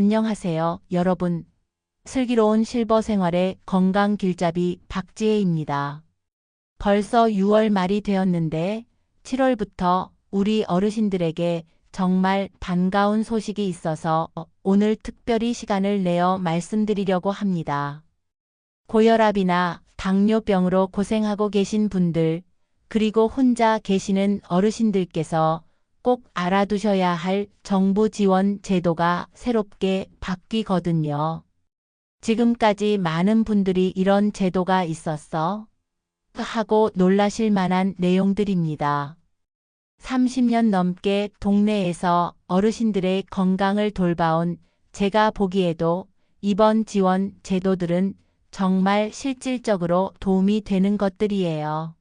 안녕하세요, 여러분. 슬기로운 실버 생활의 건강 길잡이 박지혜입니다. 벌써 6월 말이 되었는데 7월부터 우리 어르신들에게 정말 반가운 소식이 있어서 오늘 특별히 시간을 내어 말씀드리려고 합니다. 고혈압이나 당뇨병으로 고생하고 계신 분들, 그리고 혼자 계시는 어르신들께서 꼭 알아두셔야 할 정부 지원 제도가 새롭게 바뀌거든요. 지금까지 많은 분들이 이런 제도가 있었어? 하고 놀라실 만한 내용들입니다. 30년 넘게 동네에서 어르신들의 건강을 돌봐온 제가 보기에도 이번 지원 제도들은 정말 실질적으로 도움이 되는 것들이에요.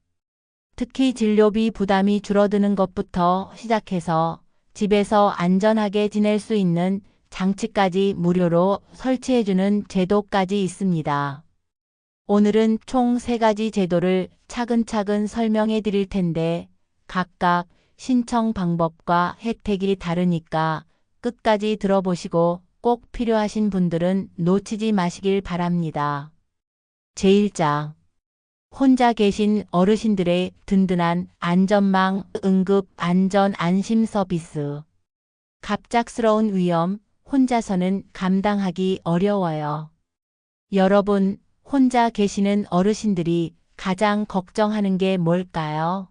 특히 진료비 부담이 줄어드는 것부터 시작해서 집에서 안전하게 지낼 수 있는 장치까지 무료로 설치해주는 제도까지 있습니다. 오늘은 총 3가지 제도를 차근차근 설명해 드릴 텐데 각각 신청 방법과 혜택이 다르니까 끝까지 들어보시고 꼭 필요하신 분들은 놓치지 마시길 바랍니다. 제1장 혼자 계신 어르신들의 든든한 안전망 응급 안전 안심 서비스. 갑작스러운 위험, 혼자서는 감당하기 어려워요. 여러분, 혼자 계시는 어르신들이 가장 걱정하는 게 뭘까요?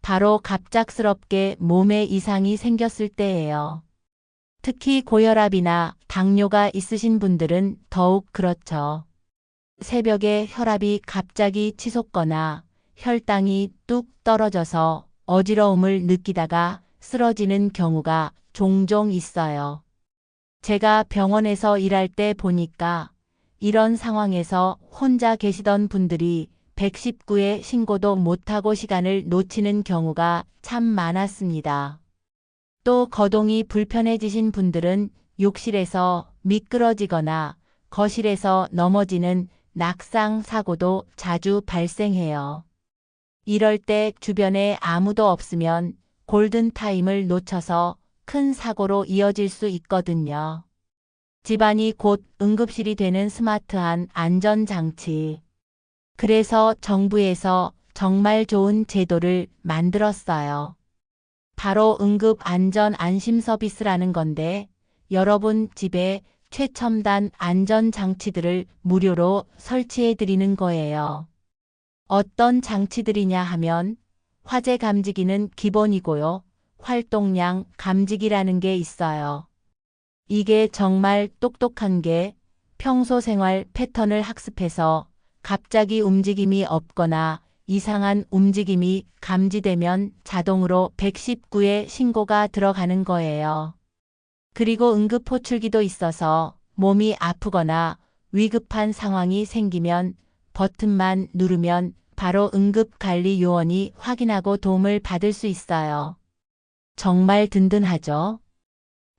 바로 갑작스럽게 몸에 이상이 생겼을 때예요. 특히 고혈압이나 당뇨가 있으신 분들은 더욱 그렇죠. 새벽에 혈압이 갑자기 치솟거나 혈당이 뚝 떨어져서 어지러움을 느끼다가 쓰러지는 경우가 종종 있어요. 제가 병원에서 일할 때 보니까 이런 상황에서 혼자 계시던 분들이 119에 신고도 못하고 시간을 놓치는 경우가 참 많았습니다. 또 거동이 불편해지신 분들은 욕실에서 미끄러지거나 거실에서 넘어지는 낙상 사고도 자주 발생해요. 이럴 때 주변에 아무도 없으면 골든타임을 놓쳐서 큰 사고로 이어질 수 있거든요. 집안이 곧 응급실이 되는 스마트한 안전장치. 그래서 정부에서 정말 좋은 제도를 만들었어요. 바로 응급 안전 안심 서비스라는 건데 여러분 집에 최첨단 안전장치들을 무료로 설치해 드리는 거예요. 어떤 장치들이냐 하면 화재 감지기는 기본이고요. 활동량 감지기라는 게 있어요. 이게 정말 똑똑한 게 평소 생활 패턴을 학습해서 갑자기 움직임이 없거나 이상한 움직임이 감지되면 자동으로 119에 신고가 들어가는 거예요. 그리고 응급 호출기도 있어서 몸이 아프거나 위급한 상황이 생기면 버튼만 누르면 바로 응급관리 요원이 확인하고 도움을 받을 수 있어요. 정말 든든하죠?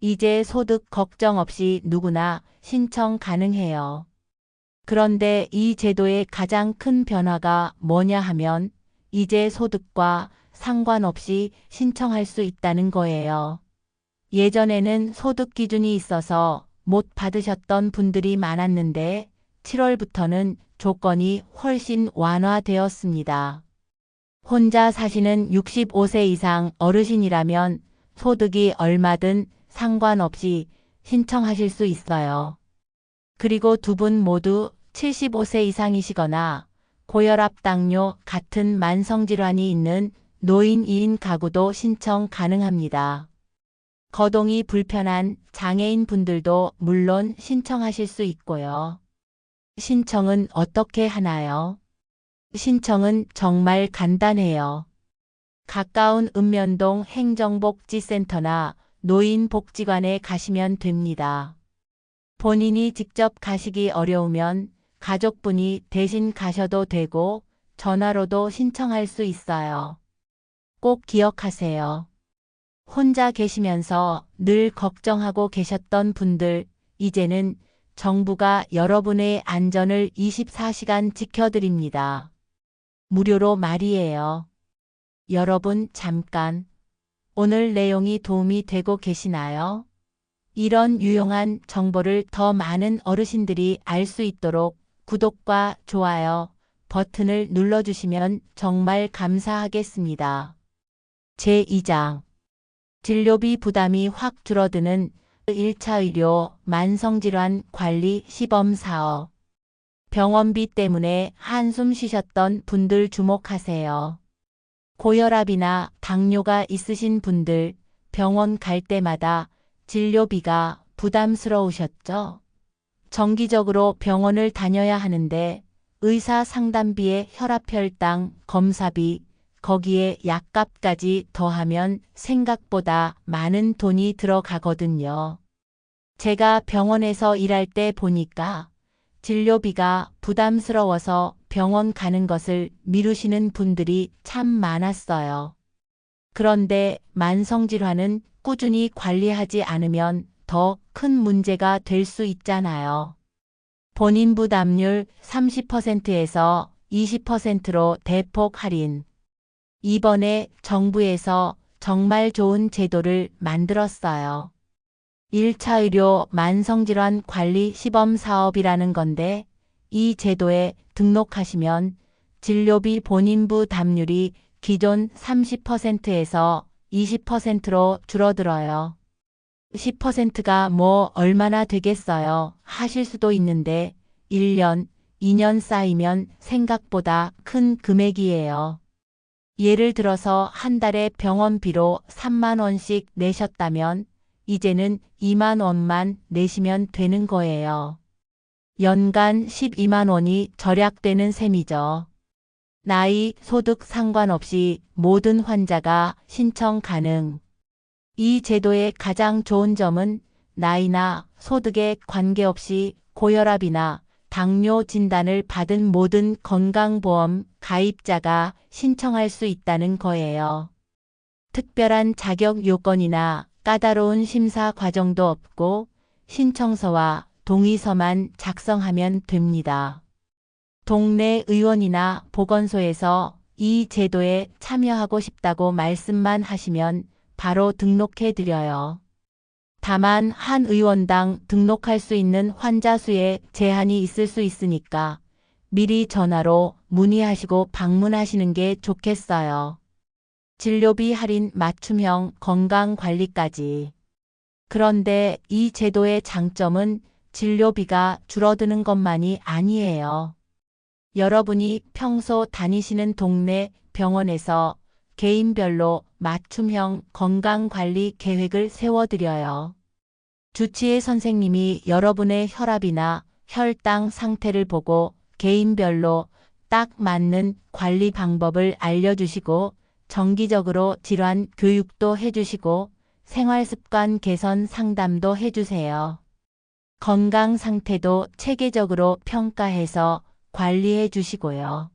이제 소득 걱정 없이 누구나 신청 가능해요. 그런데 이 제도의 가장 큰 변화가 뭐냐 하면 이제 소득과 상관없이 신청할 수 있다는 거예요. 예전에는 소득 기준이 있어서 못 받으셨던 분들이 많았는데 7월부터는 조건이 훨씬 완화되었습니다. 혼자 사시는 65세 이상 어르신이라면 소득이 얼마든 상관없이 신청하실 수 있어요. 그리고 두 분 모두 75세 이상이시거나 고혈압, 당뇨 같은 만성질환이 있는 노인 2인 가구도 신청 가능합니다. 거동이 불편한 장애인 분들도 물론 신청하실 수 있고요. 신청은 어떻게 하나요? 신청은 정말 간단해요. 가까운 읍면동 행정복지센터나 노인복지관에 가시면 됩니다. 본인이 직접 가시기 어려우면 가족분이 대신 가셔도 되고 전화로도 신청할 수 있어요. 꼭 기억하세요. 혼자 계시면서 늘 걱정하고 계셨던 분들, 이제는 정부가 여러분의 안전을 24시간 지켜드립니다. 무료로 말이에요. 여러분 잠깐, 오늘 내용이 도움이 되고 계시나요? 이런 유용한 정보를 더 많은 어르신들이 알 수 있도록 구독과 좋아요 버튼을 눌러주시면 정말 감사하겠습니다. 제2장 진료비 부담이 확 줄어드는 1차 의료 만성질환 관리 시범 사업. 병원비 때문에 한숨 쉬셨던 분들 주목하세요. 고혈압이나 당뇨가 있으신 분들 병원 갈 때마다 진료비가 부담스러우셨죠? 정기적으로 병원을 다녀야 하는데 의사 상담비에 혈압혈당, 검사비, 거기에 약값까지 더하면 생각보다 많은 돈이 들어가거든요. 제가 병원에서 일할 때 보니까 진료비가 부담스러워서 병원 가는 것을 미루시는 분들이 참 많았어요. 그런데 만성질환은 꾸준히 관리하지 않으면 더 큰 문제가 될 수 있잖아요. 본인 부담률 30%에서 20%로 대폭 할인. 이번에 정부에서 정말 좋은 제도를 만들었어요. 1차 의료 만성질환 관리 시범 사업이라는 건데 이 제도에 등록하시면 진료비 본인 부담률이 기존 30%에서 20%로 줄어들어요. 10%가 뭐 얼마나 되겠어요 하실 수도 있는데 1년, 2년 쌓이면 생각보다 큰 금액이에요. 예를 들어서 한 달에 병원비로 3만 원씩 내셨다면 이제는 2만 원만 내시면 되는 거예요. 연간 12만 원이 절약되는 셈이죠. 나이, 소득 상관없이 모든 환자가 신청 가능. 이 제도의 가장 좋은 점은 나이나 소득에 관계없이 고혈압이나 당뇨 진단을 받은 모든 건강보험 가입자가 신청할 수 있다는 거예요. 특별한 자격 요건이나 까다로운 심사 과정도 없고 신청서와 동의서만 작성하면 됩니다. 동네 의원이나 보건소에서 이 제도에 참여하고 싶다고 말씀만 하시면 바로 등록해 드려요. 다만 한 의원당 등록할 수 있는 환자 수에 제한이 있을 수 있으니까 미리 전화로 문의하시고 방문하시는 게 좋겠어요. 진료비 할인 맞춤형 건강관리까지. 그런데 이 제도의 장점은 진료비가 줄어드는 것만이 아니에요. 여러분이 평소 다니시는 동네 병원에서 개인별로 맞춤형 건강관리 계획을 세워드려요. 주치의 선생님이 여러분의 혈압이나 혈당 상태를 보고 개인별로 딱 맞는 관리 방법을 알려주시고 정기적으로 질환 교육도 해주시고 생활습관 개선 상담도 해주세요. 건강 상태도 체계적으로 평가해서 관리해 주시고요.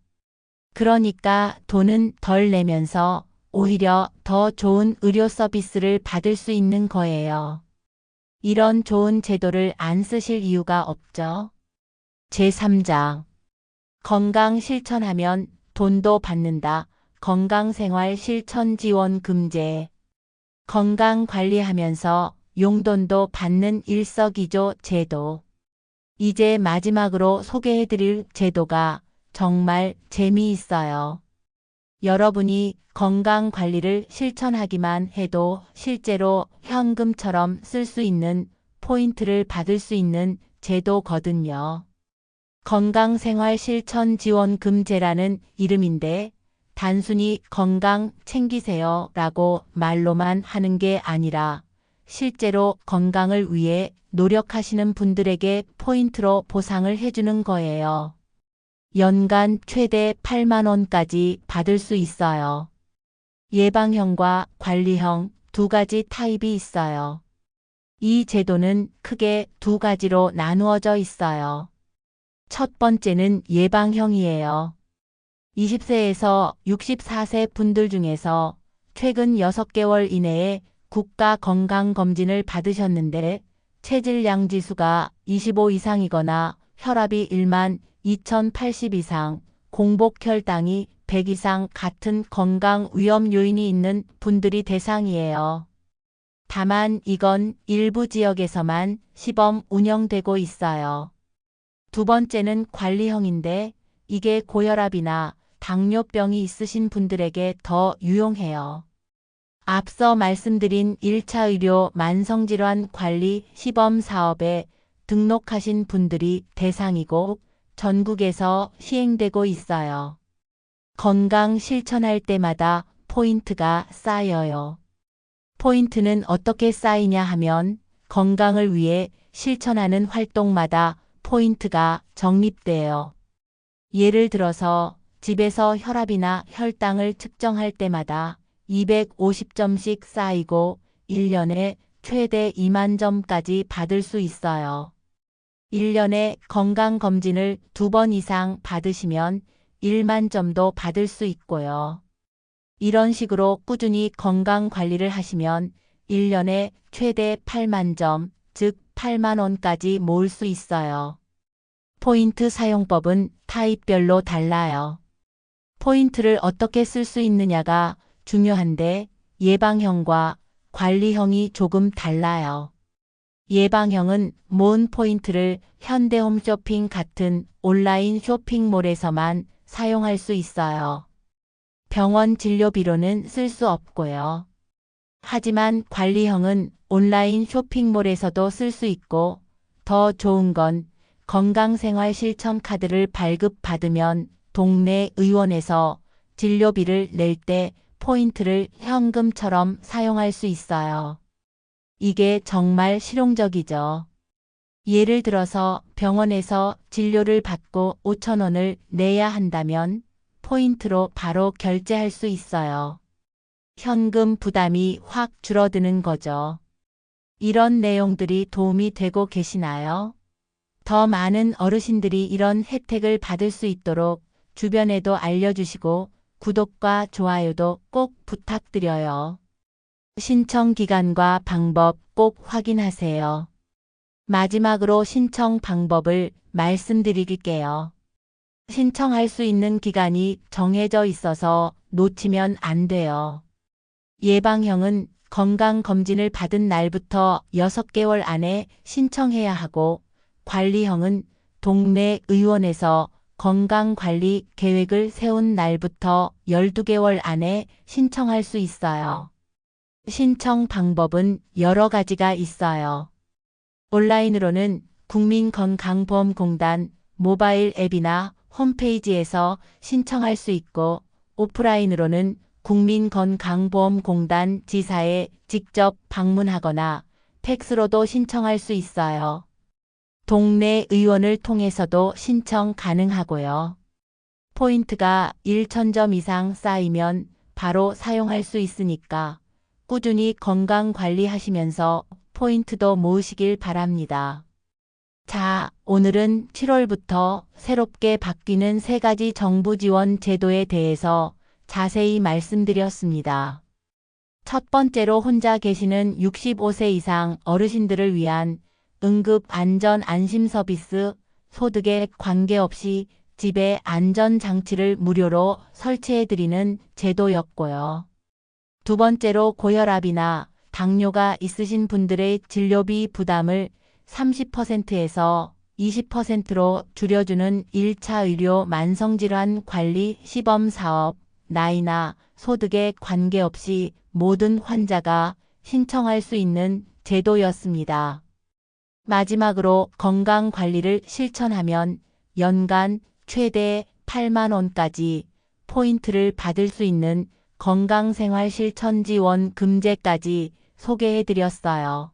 그러니까 돈은 덜 내면서 오히려 더 좋은 의료 서비스를 받을 수 있는 거예요. 이런 좋은 제도를 안 쓰실 이유가 없죠. 제3장 건강 실천하면 돈도 받는다. 건강생활 실천 지원 금제. 건강 관리하면서 용돈도 받는 일석이조 제도. 이제 마지막으로 소개해드릴 제도가 정말 재미있어요. 여러분이 건강 관리를 실천하기만 해도 실제로 현금처럼 쓸 수 있는 포인트를 받을 수 있는 제도거든요. 건강생활실천지원금제라는 이름인데 단순히 건강 챙기세요 라고 말로만 하는 게 아니라 실제로 건강을 위해 노력하시는 분들에게 포인트로 보상을 해주는 거예요. 연간 최대 8만 원까지 받을 수 있어요. 예방형과 관리형 두 가지 타입이 있어요. 이 제도는 크게 두 가지로 나누어져 있어요. 첫 번째는 예방형이에요. 20세에서 64세 분들 중에서 최근 6개월 이내에 국가건강검진을 받으셨는데 체질량 지수가 25 이상이거나 혈압이 1만 2080 이상, 공복혈당이 100 이상 같은 건강 위험 요인이 있는 분들이 대상이에요. 다만 이건 일부 지역에서만 시범 운영되고 있어요. 두 번째는 관리형인데 이게 고혈압이나 당뇨병이 있으신 분들에게 더 유용해요. 앞서 말씀드린 1차 의료 만성질환 관리 시범 사업에 등록하신 분들이 대상이고 전국에서 시행되고 있어요. 건강 실천할 때마다 포인트가 쌓여요. 포인트는 어떻게 쌓이냐 하면 건강을 위해 실천하는 활동마다 포인트가 적립돼요. 예를 들어서 집에서 혈압이나 혈당을 측정할 때마다 250점씩 쌓이고 1년에 최대 2만 점까지 받을 수 있어요. 1년에 건강검진을 2번 이상 받으시면 1만 점도 받을 수 있고요. 이런 식으로 꾸준히 건강 관리를 하시면 1년에 최대 8만 점, 즉 8만 원까지 모을 수 있어요. 포인트 사용법은 타입별로 달라요. 포인트를 어떻게 쓸 수 있느냐가 중요한데 예방형과 관리형이 조금 달라요. 예방형은 모은 포인트를 현대홈쇼핑 같은 온라인 쇼핑몰에서만 사용할 수 있어요. 병원 진료비로는 쓸 수 없고요. 하지만 관리형은 온라인 쇼핑몰에서도 쓸 수 있고 더 좋은 건 건강생활 실천 카드를 발급받으면 동네 의원에서 진료비를 낼 때 포인트를 현금처럼 사용할 수 있어요. 이게 정말 실용적이죠. 예를 들어서 병원에서 진료를 받고 5천 원을 내야 한다면 포인트로 바로 결제할 수 있어요. 현금 부담이 확 줄어드는 거죠. 이런 내용들이 도움이 되고 계시나요? 더 많은 어르신들이 이런 혜택을 받을 수 있도록 주변에도 알려주시고 구독과 좋아요도 꼭 부탁드려요. 신청 기간과 방법 꼭 확인하세요. 마지막으로 신청 방법을 말씀드릴게요. 신청할 수 있는 기간이 정해져 있어서 놓치면 안 돼요. 예방형은 건강검진을 받은 날부터 6개월 안에 신청해야 하고 관리형은 동네 의원에서 건강관리 계획을 세운 날부터 12개월 안에 신청할 수 있어요. 신청 방법은 여러 가지가 있어요. 온라인으로는 국민건강보험공단 모바일 앱이나 홈페이지에서 신청할 수 있고 오프라인으로는 국민건강보험공단 지사에 직접 방문하거나 팩스로도 신청할 수 있어요. 동네 의원을 통해서도 신청 가능하고요. 포인트가 1,000점 이상 쌓이면 바로 사용할 수 있으니까 꾸준히 건강 관리하시면서 포인트도 모으시길 바랍니다. 자, 오늘은 7월부터 새롭게 바뀌는 3가지 정부 지원 제도에 대해서 자세히 말씀드렸습니다. 첫 번째로 혼자 계시는 65세 이상 어르신들을 위한 응급 안전 안심 서비스, 소득에 관계없이 집에 안전장치를 무료로 설치해드리는 제도였고요. 두 번째로 고혈압이나 당뇨가 있으신 분들의 진료비 부담을 30%에서 20%로 줄여주는 1차 의료 만성질환 관리 시범 사업, 나이나 소득에 관계없이 모든 환자가 신청할 수 있는 제도였습니다. 마지막으로 건강관리를 실천하면 연간 최대 8만 원까지 포인트를 받을 수 있는 건강생활실천지원금제까지 소개해드렸어요.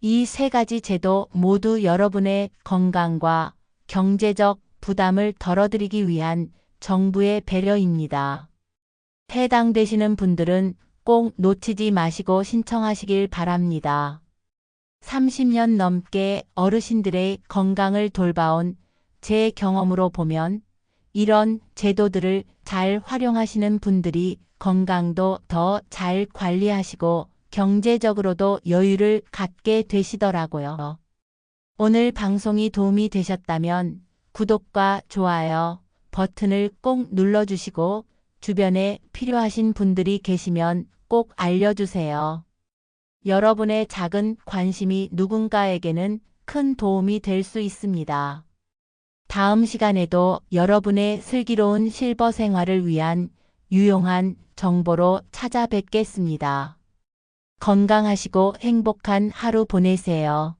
이 3가지 제도 모두 여러분의 건강과 경제적 부담을 덜어드리기 위한 정부의 배려입니다. 해당되시는 분들은 꼭 놓치지 마시고 신청하시길 바랍니다. 30년 넘게 어르신들의 건강을 돌봐온 제 경험으로 보면 이런 제도들을 잘 활용하시는 분들이 건강도 더 잘 관리하시고 경제적으로도 여유를 갖게 되시더라고요. 오늘 방송이 도움이 되셨다면 구독과 좋아요 버튼을 꼭 눌러주시고 주변에 필요하신 분들이 계시면 꼭 알려주세요. 여러분의 작은 관심이 누군가에게는 큰 도움이 될 수 있습니다. 다음 시간에도 여러분의 슬기로운 실버 생활을 위한 유용한 정보로 찾아뵙겠습니다. 건강하시고 행복한 하루 보내세요.